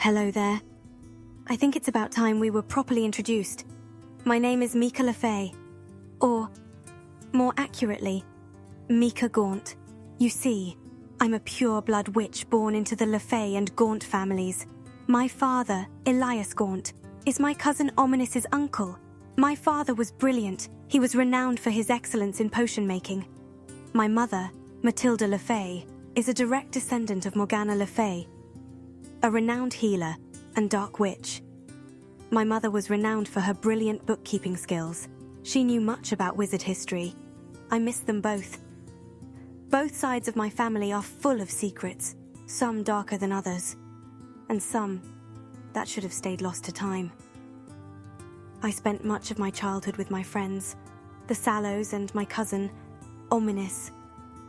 Hello there. I think it's about time we were properly introduced. My name is Mika Le Fay, or, more accurately, Mika Gaunt. You see, I'm a pure-blood witch born into the Le Fay and Gaunt families. My father, Elias Gaunt, is my cousin Ominous's uncle. My father was brilliant. He was renowned for his excellence in potion making. My mother, Matilda Le Fay, is a direct descendant of Morgana Le Fay, a renowned healer and dark witch. My mother was renowned for her brilliant bookkeeping skills. She knew much about wizard history. I miss them both. Both sides of my family are full of secrets, some darker than others, and some that should have stayed lost to time. I spent much of my childhood with my friends, the Sallows and my cousin, Ominous.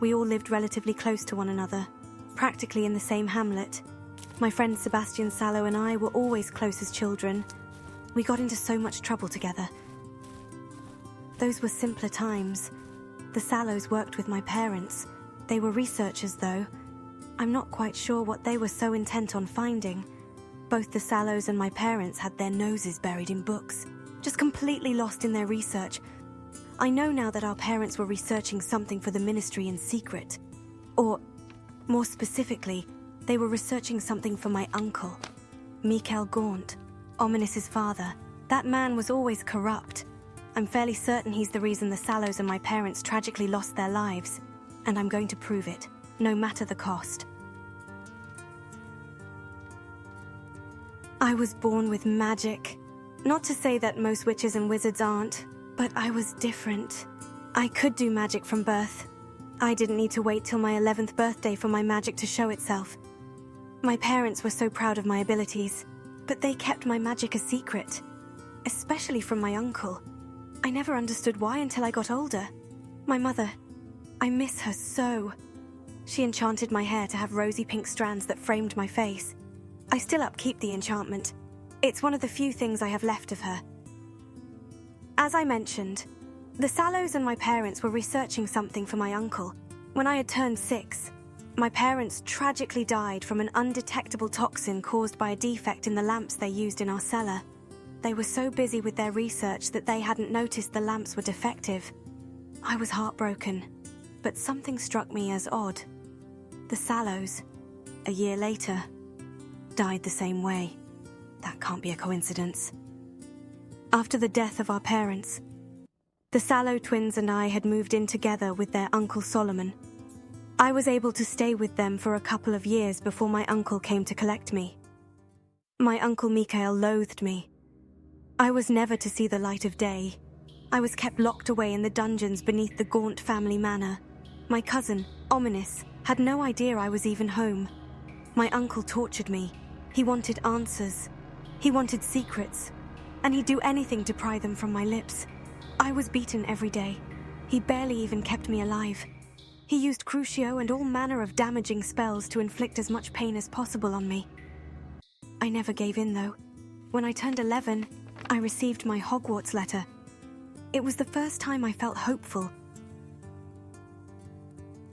We all lived relatively close to one another, practically in the same hamlet. My friend Sebastian Sallow and I were always close as children. We got into so much trouble together. Those were simpler times. The Sallows worked with my parents. They were researchers, though. I'm not quite sure what they were so intent on finding. Both the Sallows and my parents had their noses buried in books, just completely lost in their research. I know now that our parents were researching something for the ministry in secret. Or, more specifically, they were researching something for my uncle, Mika Gaunt, Ominous's father. That man was always corrupt. I'm fairly certain he's the reason the Sallows and my parents tragically lost their lives. And I'm going to prove it, no matter the cost. I was born with magic. Not to say that most witches and wizards aren't, but I was different. I could do magic from birth. I didn't need to wait till my 11th birthday for my magic to show itself. My parents were so proud of my abilities, but they kept my magic a secret, especially from my uncle. I never understood why until I got older. My mother, I miss her so. She enchanted my hair to have rosy pink strands that framed my face. I still upkeep the enchantment. It's one of the few things I have left of her. As I mentioned, the Sallows and my parents were researching something for my uncle. When I had turned 6, my parents tragically died from an undetectable toxin caused by a defect in the lamps they used in our cellar. They were so busy with their research that they hadn't noticed the lamps were defective. I was heartbroken, but something struck me as odd. The Sallows, a year later, died the same way. That can't be a coincidence. After the death of our parents, the Sallow twins and I had moved in together with their Uncle Solomon. I was able to stay with them for a couple of years before my uncle came to collect me. My uncle Mikael loathed me. I was never to see the light of day. I was kept locked away in the dungeons beneath the Gaunt family manor. My cousin, Ominous, had no idea I was even home. My uncle tortured me. He wanted answers. He wanted secrets. And he'd do anything to pry them from my lips. I was beaten every day. He barely even kept me alive. He used Crucio and all manner of damaging spells to inflict as much pain as possible on me. I never gave in, though. When I turned 11, I received my Hogwarts letter. It was the first time I felt hopeful.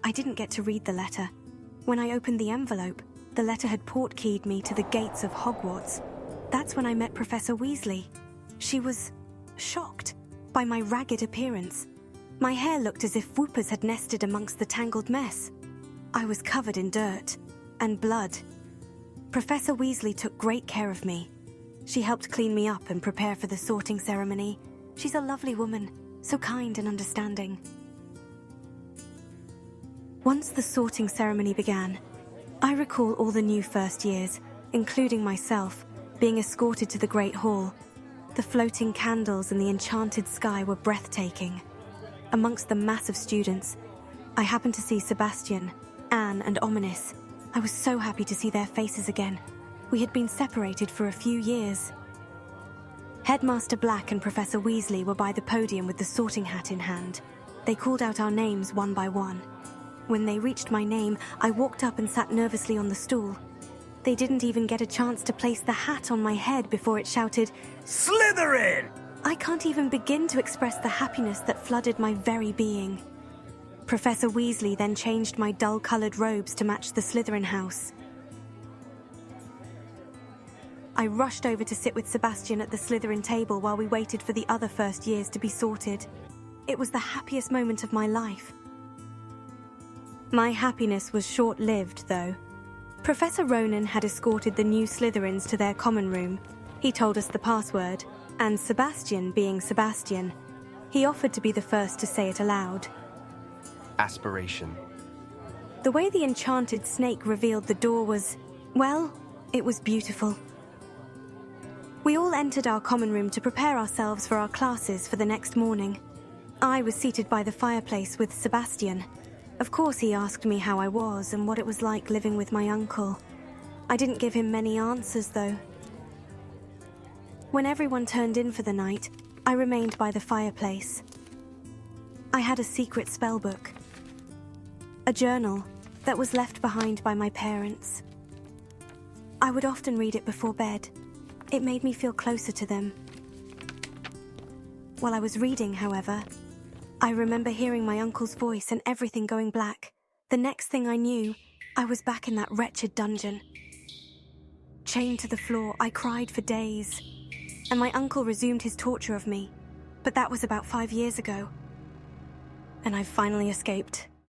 I didn't get to read the letter. When I opened the envelope, the letter had portkeyed me to the gates of Hogwarts. That's when I met Professor Weasley. She was shocked by my ragged appearance. My hair looked as if whoopers had nested amongst the tangled mess. I was covered in dirt and blood. Professor Weasley took great care of me. She helped clean me up and prepare for the sorting ceremony. She's a lovely woman, so kind and understanding. Once the sorting ceremony began, I recall all the new first years, including myself, being escorted to the Great Hall. The floating candles and the enchanted sky were breathtaking. Amongst the mass of students, I happened to see Sebastian, Anne, and Ominous. I was so happy to see their faces again. We had been separated for a few years. Headmaster Black and Professor Weasley were by the podium with the sorting hat in hand. They called out our names one by one. When they reached my name, I walked up and sat nervously on the stool. They didn't even get a chance to place the hat on my head before it shouted, "Slytherin!" I can't even begin to express the happiness that flooded my very being. Professor Weasley then changed my dull-colored robes to match the Slytherin house. I rushed over to sit with Sebastian at the Slytherin table while we waited for the other first years to be sorted. It was the happiest moment of my life. My happiness was short-lived, though. Professor Ronan had escorted the new Slytherins to their common room. He told us the password, and Sebastian being Sebastian, he offered to be the first to say it aloud. Aspiration. The way the enchanted snake revealed the door was, well, it was beautiful. We all entered our common room to prepare ourselves for our classes for the next morning. I was seated by the fireplace with Sebastian. Of course, he asked me how I was and what it was like living with my uncle. I didn't give him many answers, though. When everyone turned in for the night, I remained by the fireplace. I had a secret spellbook. A journal that was left behind by my parents. I would often read it before bed. It made me feel closer to them. While I was reading, however, I remember hearing my uncle's voice and everything going black. The next thing I knew, I was back in that wretched dungeon. Chained to the floor, I cried for days, and my uncle resumed his torture of me. But that was about 5 years ago, and I've finally escaped.